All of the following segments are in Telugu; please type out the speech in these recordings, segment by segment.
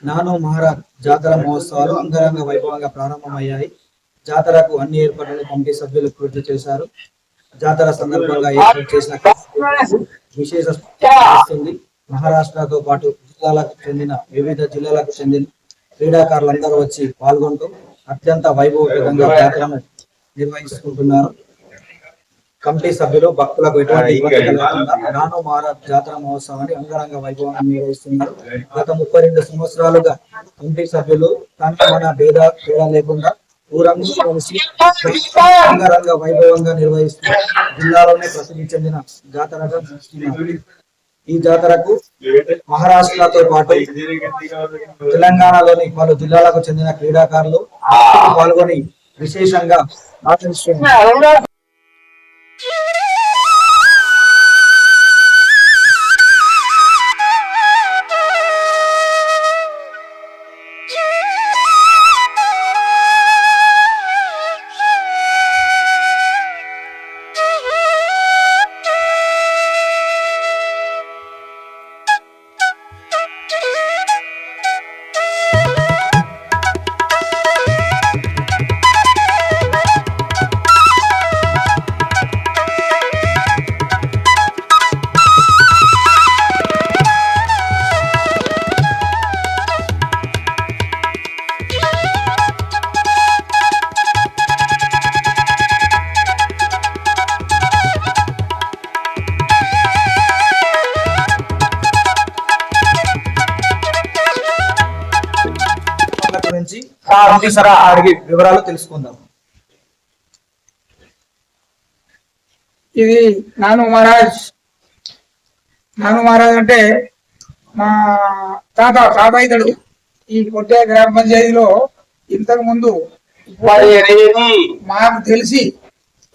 నానో మహారాజ్ జాతర మహోత్సవాలు అంగరంగ వైభవంగా ప్రారంభమయ్యాయి. జాతరకు అన్ని ఏర్పాట్లను కమిటీ సభ్యులు పూర్తి చేశారు. జాతర సందర్భంగా ఏర్పాటు చేసిన విశేష స్పందిస్తుంది. మహారాష్ట్రతో పాటు వివిధ జిల్లాలకు చెందిన క్రీడాకారులందరూ వచ్చి పాల్గొంటూ అత్యంత వైభవంగా జాతరను నిర్వహించుకుంటున్నారు. కమిటీ సభ్యులు భక్తులకు ఎటువంటి ఇబ్బంది కలగకుండా నానో మహారాజ్ జాతర మహోత్సవాన్ని అంగరంగ వైభవంగా నిర్వహిస్తున్నారు. గత 32 సంవత్సరాలుగా కమిటీ సభ్యులు తన తేడా లేకుండా ఊరంగా అంగరంగ వైభవంగా నిర్వహిస్తున్నారు. జిల్లాలోనే ప్రసిద్ధి చెందిన జాతరగా ఈ జాతరకు మహారాష్ట్రతో పాటు తెలంగాణలోని పలు జిల్లాలకు చెందిన క్రీడాకారులు పాల్గొని విశేషంగా ఆచరిస్తున్నారు. గురించి అడిగి వివరాలు తెలుసుకుందాం. ఇది నాను మహారాజ్ అంటే మా తాత ఇతడు ఈ కొట్టే గ్రామ పంచాయతీలో ఇంతకు ముందు మాకు తెలిసి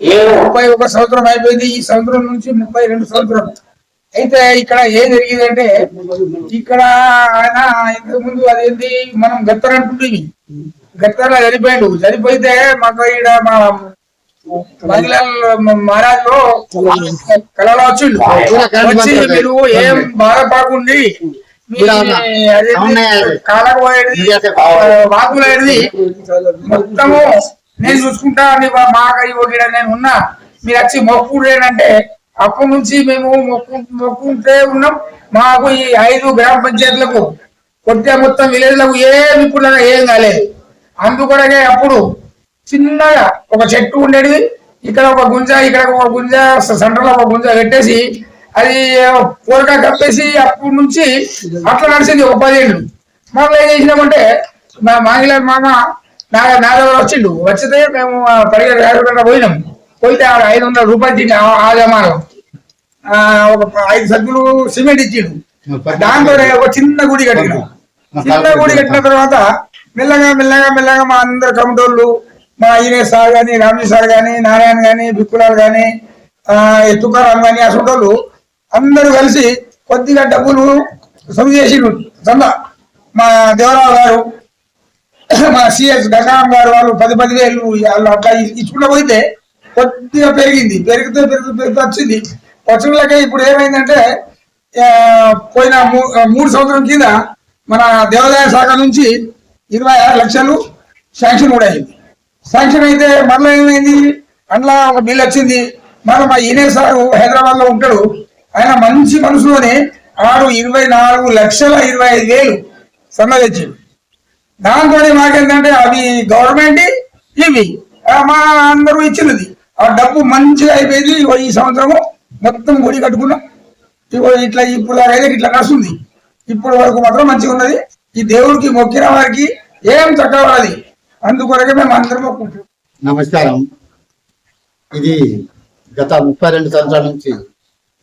31 సంవత్సరం అయిపోయింది. ఈ సంవత్సరం నుంచి 32 సంవత్సరం. అయితే ఇక్కడ ఏం జరిగిందంటే ఇక్కడ ఆయన ఇంతకు ముందు అదేంటి మనం గత్తర అంటుండేవి, గత్తరలో చనిపోయితే మాకు ఇక్కడ మా మహారాజ్ లో కళలో వచ్చి మీరు ఏం బాధపడకండి, కాలకు పోయేది వాకులేది మొత్తము నేను చూసుకుంటా, నేను ఉన్నా, మీరు వచ్చి మొక్కుడేనంటే అప్పటి నుంచి మేము మొక్కుంటే ఉన్నాం. మాకు ఈ 5 గ్రామ పంచాయతీలకు కొట్టే మొత్తం విలేజ్లకు ఏమి ఇప్పుడు ఏం కాలేదు. అందుకొరకే అప్పుడు చిన్నగా ఒక చెట్టు ఉండేది, ఇక్కడ ఒక గుంజ, ఇక్కడ ఒక గుంజ, సెంటర్ లో ఒక గుంజ పెట్టేసి అది పూరగా కప్పేసి అప్పటి నుంచి అట్లా నడిచింది ఒక 10 ఏళ్ళు. మనం ఏం చేసినామంటే మా మాగిల మామ నా దగ్గర వచ్చిండు. వచ్చితే మేము పరిగెడ పోయినాం. పోయితే 500 రూపాయలు ఆ జమాలో ఒక 5 సభ్యులు సిమెంట్ ఇచ్చిండు. దాంతో ఒక చిన్న గుడి కట్టినాం. చిన్న గుడి కట్టిన తర్వాత మెల్లగా మా అందరు కమిటోళ్ళు, మా ఈనే సార్ గాని, రామజీ సార్ గాని, నారాయణ గాని, బిక్కులాల్ గాని, తుకారాం గాని, అసలు అందరూ కలిసి కొద్దిగా డబ్బులు సొమ్ము చేసిండు. చందా మా దేవరావు గారు, మా సిఎస్ గంగారాం గారు వాళ్ళు 10,000 వాళ్ళు అట్లా ఇచ్చుకుంటూ పోయితే కొద్దిగా పెరిగితే వచ్చింది. వచ్చినకే ఇప్పుడు ఏమైందంటే పోయిన 3 సంవత్సరం కింద మన దేవాదాయ శాఖ నుంచి 26 లక్షలు శాంక్షన్ కూడా అయింది. శాంక్షన్ అయితే మళ్ళీ ఏమైంది, అందులో ఒక బిల్ వచ్చింది. మన మా ఈనే సారు హైదరాబాద్ లో ఉంటాడు, ఆయన మంచి మనసులోనే 24,25,000 సన్న తెచ్చింది. దాంతో మాకేంటంటే అవి గవర్నమెంట్ ఇవి మా అందరూ ఇచ్చినది. ఆ డబ్బు మంచిగా అయిపోయింది. ఈ సంవత్సరము మొత్తం గుడి కట్టుకున్నాం. ఇట్లా ఇప్పుడు అయితే ఇట్లా నడుస్తుంది. ఇప్పుడు వరకు మాత్రం మంచిగా ఉన్నది. ఈ దేవుడికి మొక్కిన వారికి ఏం చక్కవాలి, అందుకొరకే మేము అందరం మొక్కుంటాం. నమస్కారం. ఇది గత 32 సంవత్సరాల నుంచి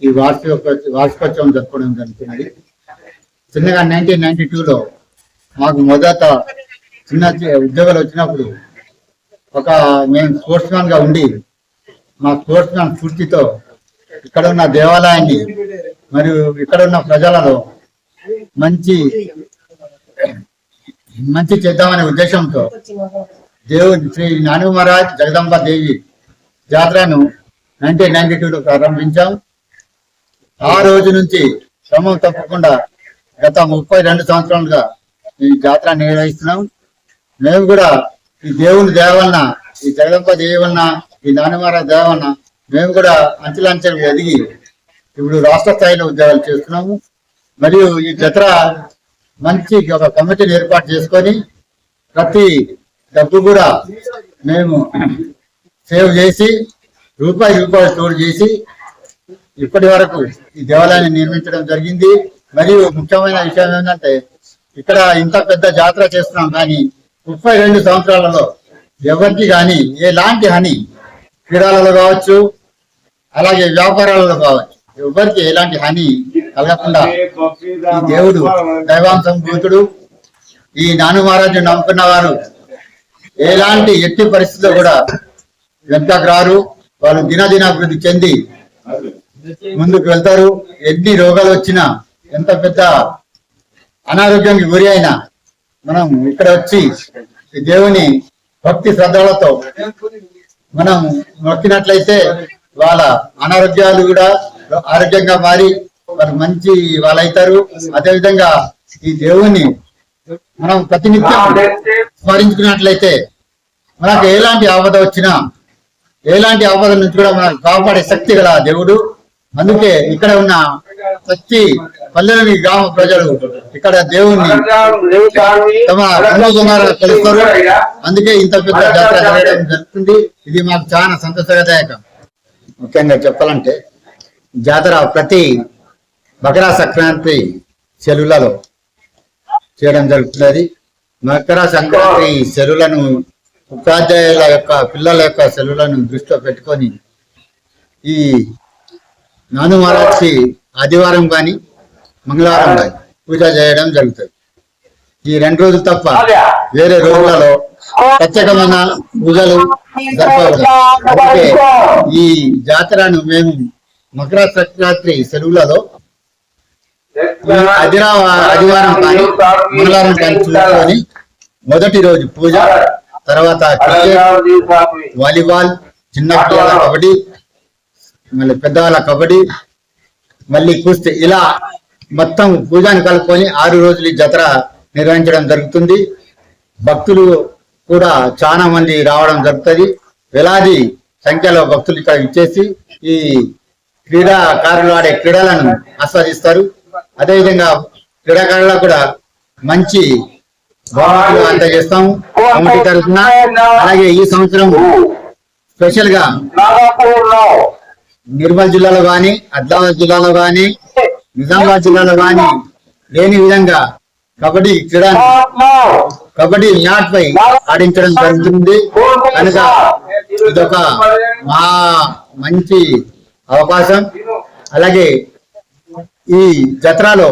ఈ వార్షికోత్సవం జరుపుకోవడం జరుగుతున్నది. చిన్నగా 1992లో మాకు మొదట చిన్న ఉద్యోగాలు వచ్చినప్పుడు మేము స్పోర్ట్స్ మ్యాన్ గా ఉండి మా స్పోర్ట్స్ మ్యాన్ స్ఫూర్తితో ఇక్కడ ఉన్న దేవాలయాన్ని మరియు ఇక్కడ ఉన్న ప్రజలలో మంచి చేద్దామనే ఉద్దేశంతో దేవుడు శ్రీ నాను మహారాజ్ జగదంబ దేవి జాతరను 1992లో ప్రారంభించాం. ఆ రోజు నుంచి క్రమం తప్పకుండా గత 32 సంవత్సరాలుగా ఈ జాతర నిర్వహిస్తున్నాం. మేము కూడా ఈ దేవుని దేవన్న, ఈ జగదంబ దేవన్న, ఈ నాన్నమారాజు దేవన్న మేము కూడా అంచెలంచెలు ఎదిగి ఇప్పుడు రాష్ట్ర స్థాయిలో ఉద్యోగాలు చేస్తున్నాము. మరియు ఈ జాతర మంచి ఒక కమిటీని ఏర్పాటు చేసుకొని ప్రతి డబ్బు కూడా మేము సేవ్ చేసి రూపాయి తోడు చేసి ఇప్పటి వరకు ఈ దేవాలయాన్ని నిర్మించడం జరిగింది. మరియు ముఖ్యమైన విషయం ఏంటంటే ఇక్కడ ఇంత పెద్ద జాతర చేస్తున్నాం కానీ 32 సంవత్సరాలలో ఎవరికి కానీ ఎలాంటి హాని క్రీడలలో కావచ్చు అలాగే వ్యాపారాలలో కావచ్చు ఎవరికి ఎలాంటి హాని కలగకుండా ఈ దేవుడు దైవాంశం భూతుడు. ఈ నాను మహారాజు నమ్ముకున్న వారు ఎలాంటి ఎట్టి పరిస్థితుల్లో కూడా వెనకకు రారు. వాళ్ళు దినాభివృద్ధి చెంది ముందుకు వెళ్తారు. ఎన్ని రోగాలు వచ్చినా ఎంత పెద్ద అనారోగ్యానికి గురి అయినా మనం ఇక్కడ వచ్చి ఈ దేవుని భక్తి శ్రద్ధలతో మనం మొక్కినట్లయితే వాళ్ళ అనారోగ్యాలు కూడా ఆరోగ్యంగా మారి వాళ్ళు మంచి వాళ్ళైతారు. అదేవిధంగా ఈ దేవుని మనం ప్రతినిత్యం స్మరించుకున్నట్లయితే మనకు ఎలాంటి ఆపద వచ్చినా ఎలాంటి ఆపద నుంచి కూడా మనకు కాపాడే శక్తి గల దేవుడు. అందుకే ఇక్కడ ఉన్న ప్రతి పల్లెలోని గ్రామ ప్రజలు ఇక్కడ దేవుణ్ణి తమ అనుభవంగా కలుస్తారు. అందుకే ఇంత పెద్ద జాతర జరగడం జరుగుతుంది. ఇది మాకు చాలా సంతోషదాయకం. ముఖ్యంగా చెప్పాలంటే జాతర ప్రతి మకర సంక్రాంతి సెలవులలో చేయడం జరుగుతున్నది. మకర సంక్రాంతి సెలవులను ఉపాధ్యాయుల యొక్క పిల్లల యొక్క సెలవులను దృష్టిలో పెట్టుకొని ఈ నాను మహారాజ్కి ఆదివారం కానీ మంగళవారం కానీ పూజ చేయడం జరుగుతుంది. ఈ 2 రోజులు తప్ప వేరే రోజులలో ప్రత్యేకమైన పూజలు జరపకూడదు. అందుకే ఈ జాతరను మేము మకర సంక్రాంతి సెలవులలో ఆదివారం కానీ మంగళవారం కానీ చూసుకొని మొదటి రోజు పూజ, తర్వాత క్రికెట్, వాలీబాల్, చిన్న పిల్లల కబడ్డీ, మళ్ళీ పెద్దవాళ్ళ కబడ్డీ, మళ్ళీ కుస్తీ, ఇలా మొత్తం పూజాన్ని కలుపుకొని 6 రోజులు ఈ జాతర నిర్వహించడం జరుగుతుంది. భక్తులు కూడా చాలా మంది రావడం జరుగుతుంది. వేలాది సంఖ్యలో భక్తులు ఇక్కడ ఇచ్చేసి ఈ క్రీడాకారులు ఆడే క్రీడలను ఆస్వాదిస్తారు. అదేవిధంగా క్రీడాకారులకు కూడా మంచి బహుమతులు అందజేస్తాము కమిటీ తరఫున. అలాగే ఈ సంవత్సరం స్పెషల్ గా నిర్మల్ జిల్లాలో కానీ, ఆదిలాబాద్ జిల్లాలో కానీ, నిజామాబాద్ జిల్లాలో కానీ లేని విధంగా కబడ్డీ మ్యాట్ పై ఆడించడం జరుగుతుంది. కనుక ఇదొక మంచి అవకాశం. అలాగే ఈ జత్రాలో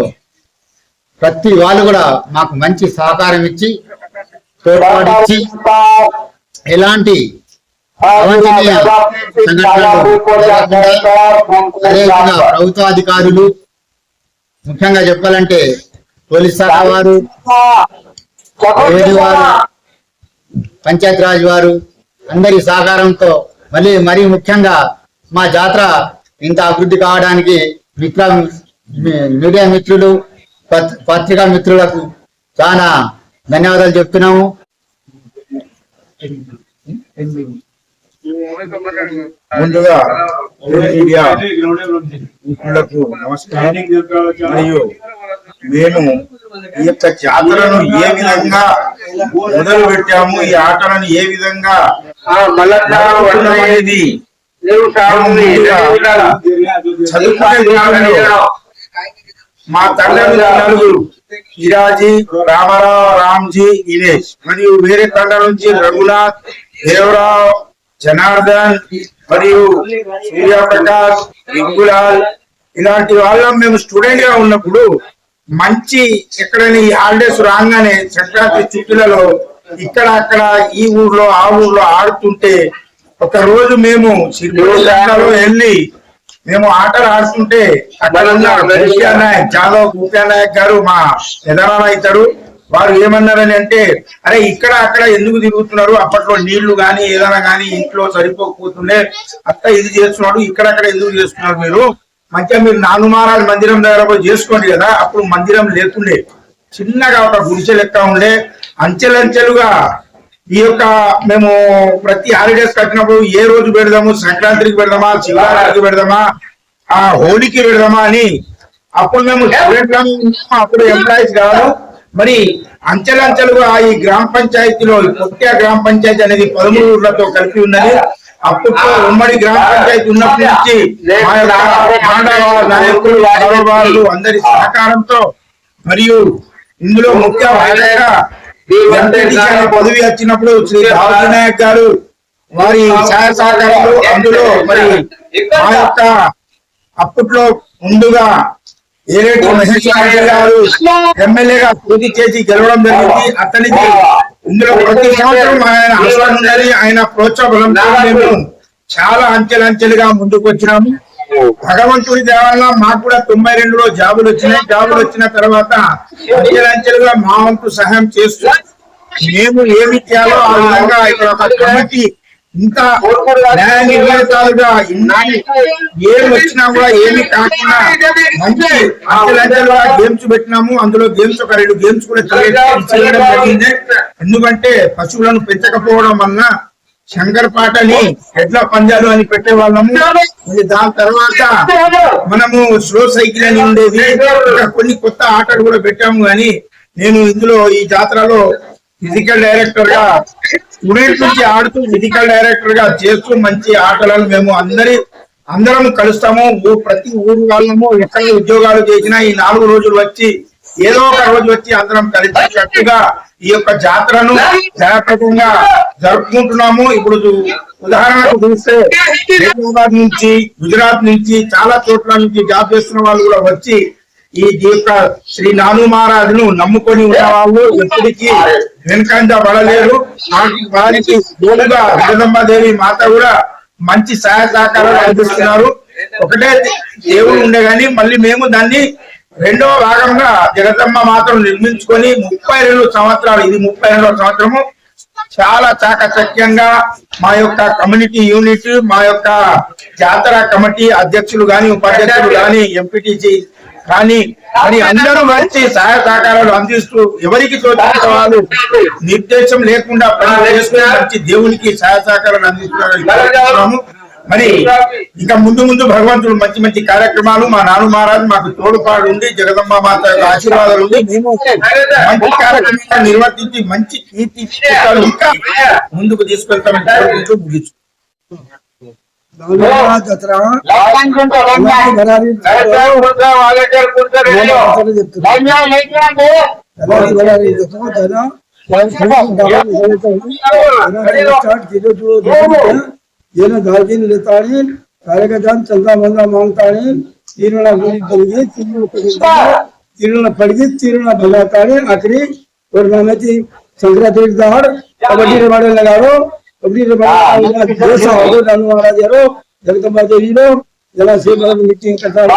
ప్రతి వాళ్ళు కూడా మాకు మంచి సహకారం ఇచ్చి తోడ్పాటిచ్చి ఎలాంటి అవాంఛనీయ సంఘటనలు అదేవిధంగా ప్రభుత్వాధికారులు, ముఖ్యంగా చెప్పాలంటే పోలీస్ శాఖ వారు, వారు, పంచాయతీరాజ్ వారు అందరి సహకారంతో మరీ ముఖ్యంగా మా జాతర ఇంత అభివృద్ధి కావడానికి మీడియా మిత్రులు, పత్రికా మిత్రులకు చాలా ధన్యవాదాలు చెప్తున్నాము. ముందుగా మీడియా మిత్రులకు నమస్కారం. మరియు మేము ఈ యొక్క జాతరను ఏ విధంగా మొదలు పెట్టాము, ఈ ఆటలను ఏ విధంగా అనేది చదువుకునే మా తండ్రి నలుగురు ఇరాజీ, రామారావు, రామ్జీ, దినేష్ మరియు వేరే తండ నుంచి రఘునాథ్, దేవరావు, జనార్దన్ మరియు సూర్యప్రకాష్, రింగులాల్ ఇలాంటి వాళ్ళం మేము స్టూడెంట్ గా ఉన్నప్పుడు మంచి ఎక్కడైనా ఈ హాలిడేస్ రాగానే సంక్రాంతి చుట్టులలో ఇక్కడ అక్కడ ఈ ఊర్లో ఆ ఊర్లో ఆడుతుంటే ఒక రోజు మేము సిరిపురంలో వెళ్ళి మేము ఆటలు ఆడుతుంటే అక్కడ నాయక్, జాదవ్ నాయక్ గారు మా ఎదరాలు అవుతారు. వారు ఏమన్నారని అంటే, అరే ఇక్కడ అక్కడ ఎందుకు తిరుగుతున్నారు, అప్పట్లో నీళ్లు గాని ఏదైనా గానీ ఇంట్లో సరిపోకపోతుండే, అత్త ఇది చేస్తున్నాడు, ఇక్కడక్కడ ఎందుకు చేస్తున్నారు, మీరు మంచిగా మీరు నాను మహారాజ్ మందిరం దగ్గర పోయి చేసుకోండి కదా. అప్పుడు మందిరం లేకుండే, చిన్నగా ఒక గుడిసె లెక్క ఉండే అంచెలంచెలుగా ఈ యొక్క మేము ప్రతి హాలిడేస్ కట్టినప్పుడు ఏ రోజు పెడదాము, సంక్రాంతికి పెడదామా, శివరాత్రికి పెడదామా, ఆ హోలీకి పెడదామా అని అప్పుడు మేము అప్పుడు ఎంప్లాయీస్ కాదు. మరి అంచెలంచెలుగా ఈ గ్రామ పంచాయతీలో కొత్త గ్రామ పంచాయతీ అనేది 13 ఊర్లతో కలిపి ఉన్నది. అప్పట్లో ఉమ్మడి గ్రామ పంచాయతీ ఉన్నప్పటి నుంచి మా యొక్క నాయకులు వాళ్ళు అందరి సహకారంతో మరియు ఇందులో ముఖ్య పదవి వచ్చినప్పుడు శ్రీ రాజు నాయక్ గారు వారి సహాయ సహకారాలు అందులో మరి మా యొక్క అప్పట్లో ముందుగా ఏరేటి మహేష్ గారు ఎమ్మెల్యేగా పూర్తి చేసి గెలవడం జరిగింది. అతనికి ఇందులో ప్రతి సంవత్సరం ఆయన అవసరం ఉన్నది. ఆయన ప్రోత్సాహంతో మేము చాలా అంచెలంచెలుగా ముందుకు వచ్చినాము. భగవంతుడి దేవల్ల మాకు కూడా 92లో జాబులు వచ్చినాయి. జాబులు వచ్చిన తర్వాత అంచెలంచెలుగా మా వంతు సహాయం చేస్తూ మేము ఏమి చేయాలో ఆ విధంగా ఇక్కడ ఒక కమిటీ ఇంత న్యాయ నిర్ణేతలుగా ఏమి వచ్చినా కూడా ఏమి కాకుండా మంచి అంచెలంచెలుగా గేమ్స్ పెట్టినాము. అందులో గేమ్స్ ఒక 2 గేమ్స్ కూడా చేయడం జరిగింది. ఎందుకంటే పశువులను పెంచకపోవడం వలన శంకరపాటని ఎడ్ల పంజాలు అని పెట్టే వాళ్ళము. దాని తర్వాత మనము స్లో సైకిల్ అని ఉండేది. ఇంకా కొన్ని కొత్త ఆటలు కూడా పెట్టాము. కానీ నేను ఇందులో ఈ జాతరలో ఫిజికల్ డైరెక్టర్ గా స్టూడెంట్స్ నుంచి ఆడుతూ ఫిజికల్ డైరెక్టర్ గా చేస్తూ మంచి ఆటలను మేము అందరం కలుస్తాము. ప్రతి ఊరు వాళ్ళము ఎక్కడ ఉద్యోగాలు చేసినా ఈ 4 రోజులు వచ్చి ఏదో ఒక రోజు వచ్చి అందరం కలిసికట్టుగా ఈ యొక్క జాతరను జయప్రదంగా జరుపుకుంటున్నాము. ఇప్పుడు ఉదాహరణకు చూస్తే హైదరాబాద్ నుంచి, గుజరాత్ నుంచి, చాలా చోట్ల నుంచి జాబ్ చేస్తున్న వాళ్ళు కూడా వచ్చి ఈ యొక్క శ్రీ నాను మహారాజును నమ్ముకొని ఉన్న వాళ్ళు ఎప్పటికీ వెనుకంజ పడలేరు. వారికి తోడుగా జగదంబాదేవి మాత కూడా మంచి సహాయ సహకారాలు అందిస్తున్నారు. ఒకటే దేవుడు ఉండే గాని మళ్ళీ మేము దాన్ని 2వ భాగంగా జగదమ్మ మాతను నిర్మించుకొని 32 సంవత్సరాలు, ఇది 32వ సంవత్సరము చాలా చాకచక్యంగా మా యొక్క కమ్యూనిటీ యూనిట్, మా యొక్క జాతర కమిటీ అధ్యక్షులు గాని, ఉపాధ్యక్షులు గాని, ఎంపీటీసీ కానీ మరి అందరూ వచ్చి సహాయ సహకారాలు అందిస్తూ ఎవరికి తోచిన వాళ్ళు నిర్దేశం లేకుండా పనులు చేసుకుని వచ్చి దేవునికి సహాయ సహకారాలు అందిస్తున్నాము. మరి ఇంకా ముందు భగవంతుడు మంచి మంచి కార్యక్రమాలు మా నాను మహారాజు మాకు తోడుపాడు ఉండి జగదమ్మ మాత యొక్క ఆశీర్వాదాలు ఉండి మేము మంచి కార్యక్రమాలు నిర్వర్తించి మంచి కీర్తి ఇంకా ముందుకు తీసుకెళ్తామని ముగించు. येना दार्जिन लेतानी सारे का जान चलता बंदा मांगतानी तीरना गुली बलगी तीरना पड़गी तीरना भगातानी आखिरी और नामेती संक्रांति दाड़ कबड्डी रे बाड़े लगारो कबड्डी रे बाड़े देश हो नानु महाराज यारो जगदम्बा देवी लो जना से मतलब मीटिंग करता है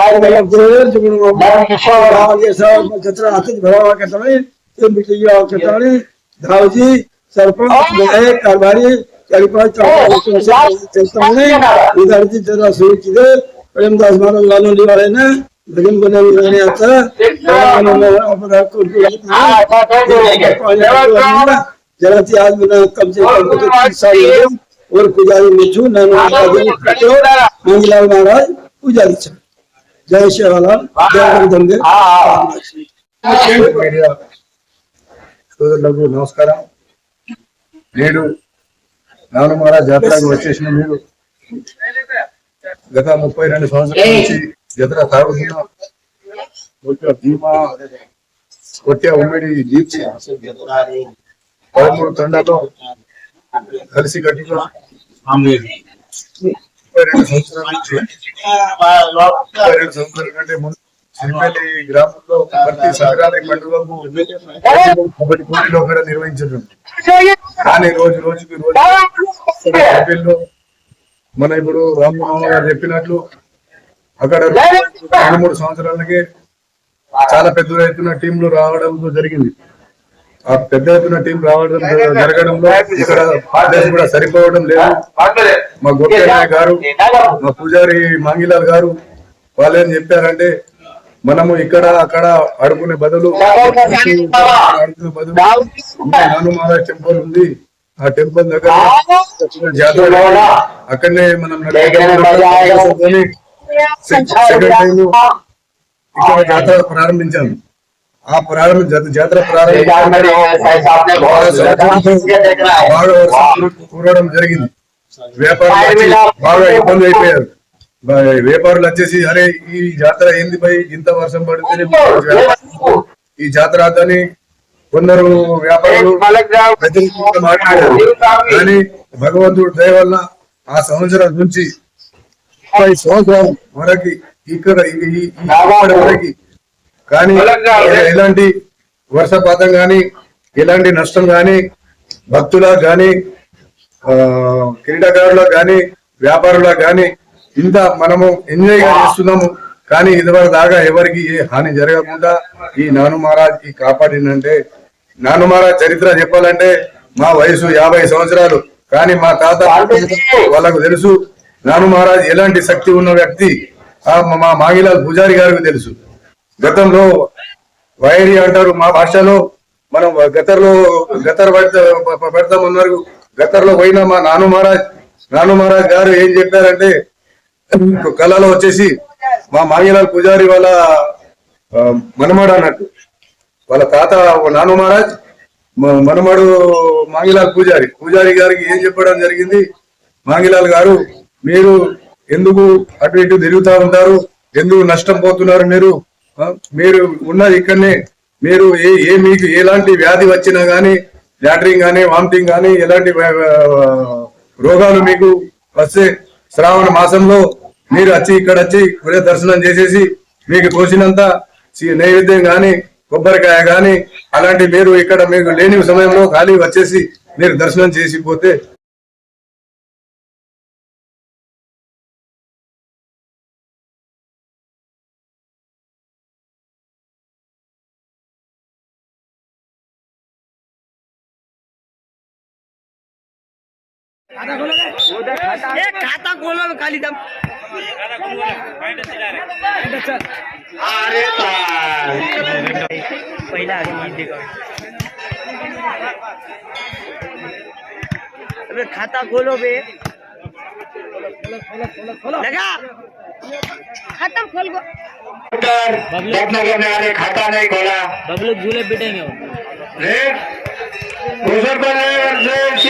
और मतलब गोयल जुगुन आगे सब जत्रा हाथ भरावा करता है ये मीटिंग आओ करता है धावजी सरपंच विधायक कारभारी इधर जरा शुरू की प्रेमदास महाराज वालों वाले ने भजन बनाने आता जरा आज मैंने कम से कम 30 साल और पुजारी मिठू मंगलाल महाराज पुजारी जय शिवलाल जय गुरुदंगे नमस्कार నేడు నాను మహారాజ్ జాతరకు వచ్చేసిన మీరు గత 32 సంవత్సరాల నుంచి జాతర సాగుతున్న భీమా కొట్టే ఉమ్మడి దీప్తి 13 తండాలో కలిసి కట్టిన 32 సంవత్సరాల నుంచి 32 సంవత్సరాల కంటే ముందు సిరిపల్లి గ్రామంలో ప్రతి సంక్రాంతి పండుగకు కబడ్డీ పోటీలో కూడా నిర్వహించడం. కానీ రోజుకి మన ఇప్పుడు రామ్మోహన్ గారు చెప్పినట్లు అక్కడ 2-3 సంవత్సరాలకే చాలా పెద్ద ఎత్తున టీంలు రావడం జరిగింది. ఆ పెద్ద ఎత్తున టీం రావడం జరగడంలో ఇక్కడ కూడా సరిపోవడం లేదు. మా గోపయ్య గారు, మా పూజారి మాంగిలాల్ గారు వాళ్ళు ఏం చెప్పారంటే మనము ఇక్కడ అక్కడ ఆడుకునే బదులు ఆడుకునే బదులు నాను మహారాజ్ టెంపుల్ ఉంది. ఆ టెంపుల్ దగ్గర జాతర అక్కడనే మనం సెకండ్ టైం ఇక్కడ జాతర ప్రారంభించాము. ఆ జాతర బాగా కూరడం జరిగింది. వ్యాపారులు బాగా ఇబ్బంది అయిపోయారు. వ్యాపారులు వచ్చేసి అరే ఈ జాతర ఏంది పై ఇంత వర్షం పడితే ఈ జాతర అని కొందరు వ్యాపారులు మాట్లాడారు. కానీ భగవంతుడు దయ వల్ల ఆ సంవత్సరం నుంచి 30 సంవత్సరాల వరకు ఇక్కడ వరకు కానీ ఎలాంటి వర్షపాతం గాని ఎలాంటి నష్టం గాని భక్తులకు గాని క్రీడాకారులకు గాని వ్యాపారులకు గాని ఇంత మనము ఎంజాయ్ గా చేస్తున్నాము. కానీ ఇదివరకు దాకా ఎవరికి ఏ హాని జరగకుండా ఈ నాను మహారాజ్ ఈ కాపాడిందంటే, నాను మహారాజ్ చరిత్ర చెప్పాలంటే మా వయసు 50 సంవత్సరాలు. కానీ మా తాత వాళ్ళకు తెలుసు నాను మహారాజ్ ఎలాంటి శక్తి ఉన్న వ్యక్తి. మా మాగిలాల్ పూజారి గారికి తెలుసు. గతంలో వైరి అంటారు మా భాషలో, మనం గతర్ పెడతామన్నారు. గతర్లో పోయిన మా నాను మహారాజ్ గారు ఏం చెప్పారంటే, కళలో వచ్చేసి మా మాగిలాల్ పూజారి వాళ్ళ మనమడు అన్నట్టు, వాళ్ళ తాత నాను మహారాజ్ మనమడు మాగిలాల్ పూజారి గారికి ఏం చెప్పడం జరిగింది, మాగిలాల్ గారు మీరు ఎందుకు అటు ఇటు తిరుగుతా ఉంటారు, ఎందుకు నష్టం పోతున్నారు, మీరు ఉన్నది ఇక్కడనే, మీరు మీకు ఎలాంటి వ్యాధి వచ్చినా గానీ లాటరింగ్ గానీ వామిటింగ్ గానీ ఎలాంటి రోగాలు మీకు వస్తే శ్రావణ మాసంలో మీరు ఇక్కడ వచ్చి దర్శనం చేసేసి మీకు తోచినంత నైవేద్యం గాని కొబ్బరికాయ గాని అలాంటి మీరు ఇక్కడ మీకు లేని సమయంలో ఖాళీ వచ్చేసి మీరు దర్శనం చేసిపోతే खाता खोलो खाली दम पहिला अबे खाता खोलो बे लगा खाता खोल को खाता नहीं खोला बबलू झूले पिटेंगे